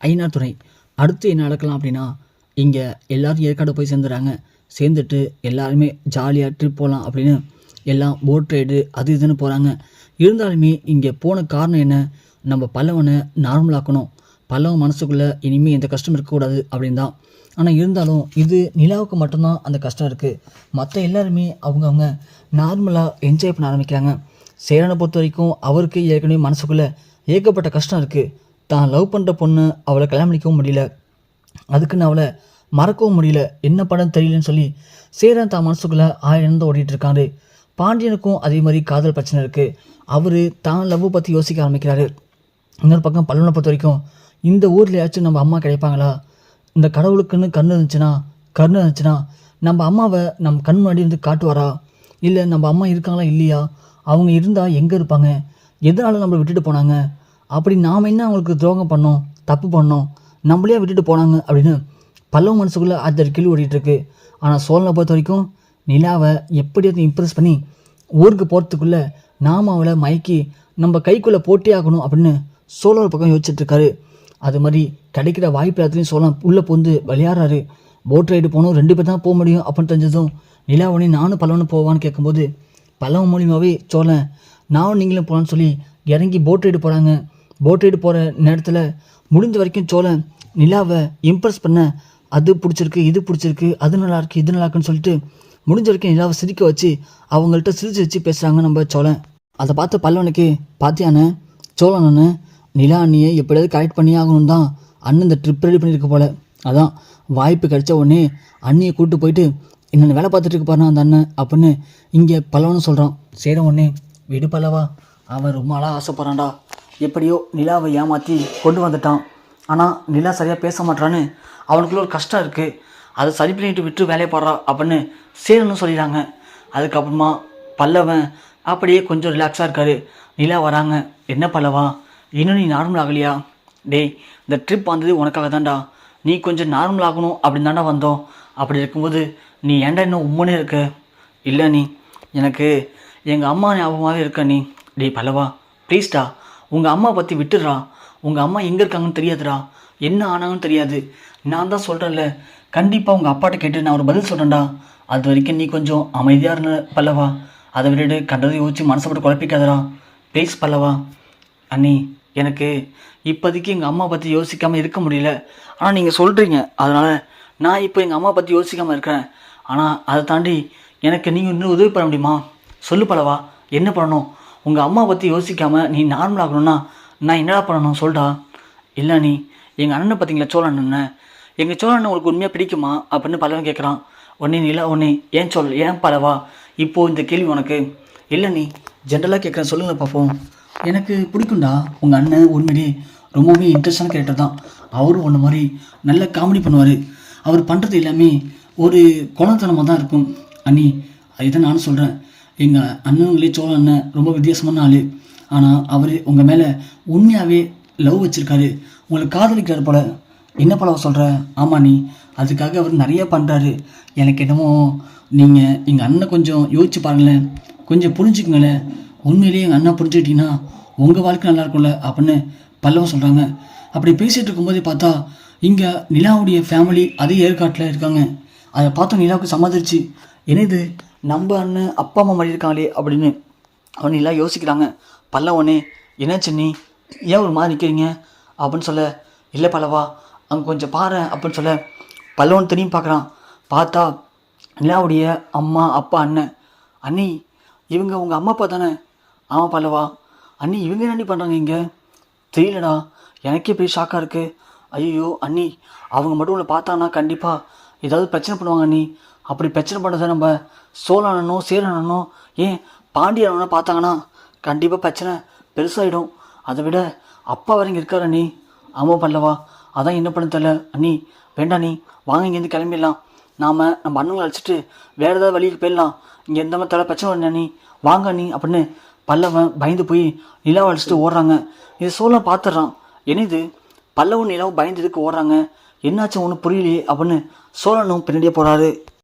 ஐநார் துணை. அடுத்து என்ன நடக்கலாம் அப்படின்னா, இங்கே எல்லோரும் ஏற்காடு போய் சேர்ந்துடுறாங்க. சேர்ந்துட்டு எல்லாருமே ஜாலியாக ட்ரிப் போகலாம் அப்படின்னு எல்லாம் போட் ரைடு அது இதுன்னு போகிறாங்க. இருந்தாலுமே இங்கே போன காரணம் என்ன, நம்ம பல்லவனை நார்மலாக்கணும், பல்லவன் மனசுக்குள்ளே இனிமேல் எந்த கஷ்டம் இருக்கக்கூடாது அப்படின்னு தான். ஆனால் இருந்தாலும் இது நிலாவுக்கு மட்டும்தான் அந்த கஷ்டம் இருக்குது. மற்ற எல்லாருமே அவங்கவுங்க நார்மலாக என்ஜாய் பண்ண ஆரம்பிக்கிறாங்க. சேரனை பொறுத்த வரைக்கும் அவருக்கு ஏற்கனவே மனசுக்குள்ளே ஏகப்பட்ட கஷ்டம் இருக்குது. தான் லவ் பண்ணுற பொண்ணு அவளை கல்யாணம் பண்ணிக்கவும் முடியல, அதுக்குன்னு அவளை மறக்கவும் முடியல, என்ன பண்ண தெரியலன்னு சொல்லி சேரன் தான் மனசுக்குள்ளே ஆயிரம் ஓடிட்டு இருக்காரு. பாண்டியனுக்கும் அதே மாதிரி காதல் பிரச்சனை இருக்குது. அவர் தான் லவ் பற்றி யோசிக்க ஆரம்பிக்கிறாரு. இன்னொரு பக்கம் பல்லவனை பொறுத்த வரைக்கும் இந்த ஊர்லையாச்சும் நம்ம அம்மா கிடைப்பாங்களா, இந்த கடவுளுக்குன்னு கண்ணு இருந்துச்சுன்னா நம்ம அம்மாவை நம்ம கண் முன்னாடி வந்து காட்டுவாரா, இல்லை நம்ம அம்மா இருக்காங்களா இல்லையா, அவங்க இருந்தால் எங்கே இருப்பாங்க, எதனால் நம்மளை விட்டுட்டு போனாங்க, அப்படி நாம் என்ன அவங்களுக்கு துரோகம் பண்ணோம், தப்பு பண்ணோம், நம்மளையே விட்டுட்டு போனாங்க அப்படின்னு பல்லவ மனசுக்குள்ளே அந்த கேள்வி ஓடிட்டுருக்கு. ஆனால் சோழனை பொறுத்த வரைக்கும் நிலாவை எப்படியாவது இம்ப்ரெஸ் பண்ணி ஊருக்கு போகிறதுக்குள்ளே நாம் அவளை மயக்கி நம்ம கைக்குள்ளே போட்டே ஆகணும் அப்படின்னு சோழ ஒரு பக்கம் யோசிச்சுட்ருக்காரு. அது மாதிரி கிடைக்கிற வாய்ப்பு எல்லாத்துலேயும் சோழன் உள்ளே போந்து விளையாடுறாரு. போட் ரைடு போகணும், 2 பேர் தான் போக முடியும் அப்படின்னு தெரிஞ்சதும் நிலாவணி நானும் பல்லவனும் போவான்னு கேட்கும்போது பல்லவன் மூலியமாகவே சோழன் நானும் நீங்களும் போகலான்னு சொல்லி இறங்கி போட் ரைடு போகிறாங்க. போட் ரைடு போகிற நேரத்தில் முடிஞ்ச வரைக்கும் சோழன் நிலாவை இம்ப்ரெஸ் பண்ண, அது பிடிச்சிருக்கு, இது பிடிச்சிருக்கு, அது நல்லாயிருக்கு, இது நல்லாயிருக்குன்னு சொல்லிட்டு முடிஞ்ச வரைக்கும் நிலாவை சிரிக்க வச்சு அவங்கள்ட்ட சிரிச்சு வச்சு பேசுகிறாங்க நம்ம சோழன். அதை பார்த்து பல்லவனுக்கு பார்த்தியான சோழன் அண்ணன் நிலா அண்ணியை எப்படியாவது கரெக்ட் பண்ணி ஆகணும் தான் அண்ணன் இந்த ட்ரிப் ரெடி பண்ணியிருக்க போல. அதான் வாய்ப்பு கிடைச்ச உடனே அண்ணியை கூப்பிட்டு போயிட்டு என்னென்ன வேலை பார்த்துட்டு இருக்கு பாருனா அந்த அண்ணன் அப்படின்னு இங்கே பல்லவனு சொல்கிறான். சேர உடனே விடு பல்லவா, அவன் ரொம்ப அழகாக ஆசைப்பட்றான்டா, எப்படியோ நிலாவை ஏமாற்றி கொண்டு வந்துட்டான், ஆனால் நிலா சரியாக பேச மாட்டான்னு அவனுக்குள்ள ஒரு கஷ்டம் இருக்குது, அதை சரி பண்ணிட்டு விட்டு வேலையை பாடுறா அப்படின்னு சேரன்னு சொல்லிடுறாங்க. அதுக்கப்புறமா பல்லவன் அப்படியே கொஞ்சம் ரிலாக்ஸாக இருக்கார். நிலா வராங்க. என்ன பல்லவா, இன்னும் நீ நார்மல் ஆகலையா? டேய், இந்த ட்ரிப் வந்தது உனக்காக தான்டா, நீ கொஞ்சம் நார்மல் ஆகணும் அப்படின்னு தாண்டா வந்தோம். அப்படி இருக்கும்போது நீ ஏன்டா இன்னும் உண்மையே இருக்க? இல்லை நீ எனக்கு எங்கள் அம்மா ஞாபகமாகவே இருக்க நீ. டேய் பல்லவா ப்ளீஸ்டா, உங்கள் அம்மா பற்றி விட்டுடுறா, உங்கள் அம்மா எங்கே இருக்காங்கன்னு தெரியாதுடா, என்ன ஆனாங்கன்னு தெரியாது, நான் தான் சொல்கிறேன்ல, கண்டிப்பாக உங்கள் அப்பாட்ட கேட்டு நான் ஒரு பதில் சொல்கிறேன்டா, அது வரைக்கும் நீ கொஞ்சம் அமைதியாக இருந்த பல்லவா, அதை விட்டுட்டு கண்டதை யோசிச்சு மனசை போட்டு குழப்பிக்காதடா ப்ளீஸ் பல்லவா. அண்ணி, எனக்கு இப்போதைக்கு எங்கள் அம்மா பற்றி யோசிக்காமல் இருக்க முடியல, ஆனால் நீங்கள் சொல்கிறீங்க, அதனால் நான் இப்போ எங்கள் அம்மா பற்றி யோசிக்காமல் இருக்கிறேன். ஆனால் அதை தாண்டி எனக்கு நீங்கள் இன்னும் உதவி பண்ண முடியுமா? சொல்லு பல்லவா, என்ன பண்ணணும்? உங்கள் அம்மா பற்றி யோசிக்காமல் நீ நார்மல் ஆகணும்னா நான் என்னடா பண்ணணும் சொல்டா. இல்லை நீ எங்கள் அண்ணனை பார்த்தீங்களா சோழ அண்ணனை, எங்கள் சோழ அண்ணன் உங்களுக்கு உண்மையாக பிடிக்குமா அப்படின்னு பல்லவன் கேட்குறான். உடனே நிலா உடனே ஏன் பல்லவா இப்போது இந்த கேள்வி உனக்கு? இல்லை நீ ஜென்ரலாக கேட்குறேன், சொல்லுங்கள் பார்ப்போம். எனக்கு பிடிக்கும்டா, உங்கள் அண்ணன் உண்மையிலேயே ரொம்பவே இன்ட்ரெஸ்டான கேரக்டர் தான். அவரும் ஒன்று மாதிரி நல்ல காமெடி பண்ணுவார். அவர் பண்ணுறது எல்லாமே ஒரு குணத்தனமாக தான் இருக்கும். அண்ணி, அதுதான் நானும் சொல்கிறேன், எங்கள் அண்ணனுங்களே சோழ அண்ணன் ரொம்ப வித்தியாசமான ஆள், ஆனால் அவர் உங்கள் மேலே உண்மையாகவே லவ் வச்சுருக்காரு, உங்களை காதலிக்கிறார் போல். என்ன போல சொல்கிற? ஆமாம் நீ, அதுக்காக அவர் நிறைய பண்ணுறாரு. எனக்கு என்னமோ நீங்கள் எங்கள் அண்ணன் கொஞ்சம் யோசிச்சு பாருங்களேன், கொஞ்சம் புரிஞ்சுக்குங்களேன், உண்மையிலேயே எங்கள் அண்ணன் புரிஞ்சுக்கிட்டீங்கன்னா உங்கள் வாழ்க்கை நல்லா இருக்கும்ல அப்படின்னு பல்லவன் சொல்கிறாங்க. அப்படி பேசிகிட்டு இருக்கும்போதே பார்த்தா இங்கே நிலாவுடைய ஃபேமிலி அதே ஏற்காட்டில் இருக்காங்க. அதை பார்த்தோம் நிலாவுக்கு சமாளிச்சு, என்னது நம்ம அண்ணன் அப்பா அம்மா மாதிரி இருக்காங்களே அப்படின்னு அவன் நிலா யோசிக்கிறாங்க. பல்லவனே என்னாச்சு நீ ஏன் ஒரு மாதிரி நிற்கிறீங்க அப்படின்னு சொல்ல, இல்லை பல்லவா அங்கே கொஞ்சம் பாரு அப்படின்னு சொல்ல பல்லவன் திரும்பி பார்க்குறான். பார்த்தா நிலாவுடைய அம்மா அப்பா அண்ணன். அண்ணி, இவங்க உங்கள் அம்மா அப்பா தானே? ஆமாம் பல்லவா. அண்ணி, இவங்க என்ன பண்ணுறாங்க இங்கே? தெரியலடா, எனக்கே போய் ஷாக்காக இருக்குது. ஐயோ அண்ணி, அவங்க மட்டும் உங்களை பார்த்தாங்கன்னா கண்டிப்பாக ஏதாவது பிரச்சனை பண்ணுவாங்க அண்ணி. அப்படி பிரச்சனை பண்ணுறத நம்ம சோழ அண்ணனோ சேர அண்ணனோ ஏன் பாண்டிய அண்ணனோ பார்த்தாங்கன்னா கண்டிப்பாக பிரச்சனை பெருசாகிடும். அதை விட அப்பா வரைங்க இருக்கார் அண்ணி. ஆமாம் பல்லவா, அதான் என்ன பண்ண தெரியல. அண்ணி வேண்டாம் நீ வாங்க, இங்கேருந்து கிளம்பிடலாம், நாம் நம்ம அண்ணங்களை அழைச்சிட்டு வேறு ஏதாவது வழிக்கு போயிடலாம், இங்கே எந்த மாதிரி தலை பிரச்சனை வரணும் அண்ணி, வாங்க அண்ணி அப்படின்னு பல்லவன் பயந்து போய் நிலாவை அழைச்சிட்டு ஓடுறாங்க. இது சோழன் பார்த்துட்றான். என்னது பல்லவன் நிலாவும் பயந்துதுக்கு ஓடுறாங்க, என்னாச்சும் ஒன்றும் புரியலையே அப்படின்னு சோழனும் பின்னாடியே போகிறாரு.